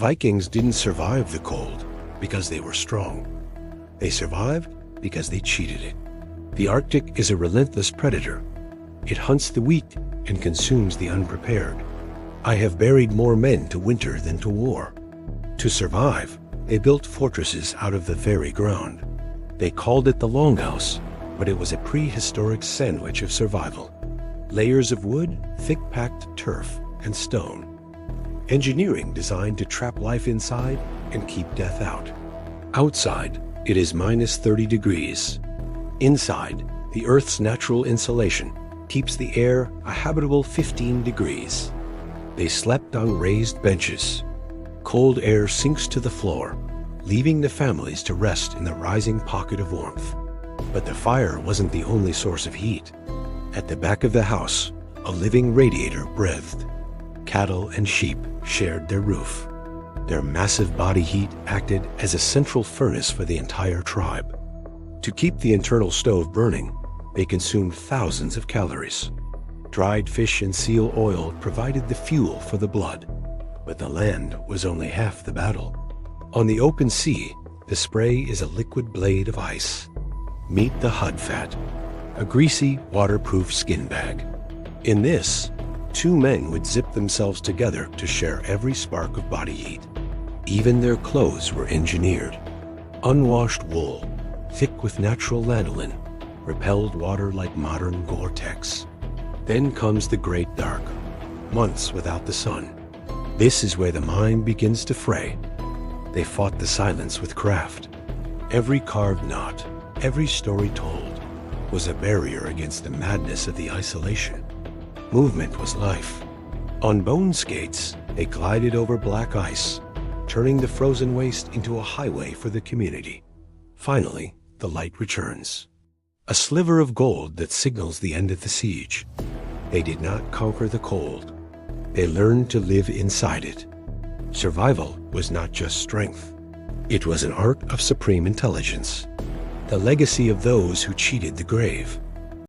Vikings didn't survive the cold because they were strong. They survived because they cheated it. The Arctic is a relentless predator. It hunts the weak and consumes the unprepared. I have buried more men to winter than to war. To survive, they built fortresses out of the very ground. They called it the longhouse, but it was a prehistoric sandwich of survival. Layers of wood, thick-packed turf, and stone. Engineering designed to trap life inside and keep death out. Outside, it is minus 30 degrees. Inside, the Earth's natural insulation keeps the air a habitable 15 degrees. They slept on raised benches. Cold air sinks to the floor, leaving the families to rest in the rising pocket of warmth. But the fire wasn't the only source of heat. At the back of the house, a living radiator breathed. Cattle and sheep shared their roof. Their massive body heat acted as a central furnace for the entire tribe. To keep the internal stove burning, they consumed thousands of calories. Dried fish and seal oil provided the fuel for the blood, but the land was only half the battle. On the open sea, the spray is a liquid blade of ice. Meet the hud fat, a greasy, waterproof skin bag. In this, two men would zip themselves together to share every spark of body heat. Even their clothes were engineered. Unwashed wool, thick with natural lanolin, repelled water like modern Gore-Tex. Then comes the great dark, months without the sun. This is where the mind begins to fray. They fought the silence with craft. Every carved knot, every story told, was a barrier against the madness of the isolation. Movement was life. On bone skates, they glided over black ice, turning the frozen waste into a highway for the community. Finally, the light returns. A sliver of gold that signals the end of the siege. They did not conquer the cold. They learned to live inside it. Survival was not just strength. It was an art of supreme intelligence. The legacy of those who cheated the grave.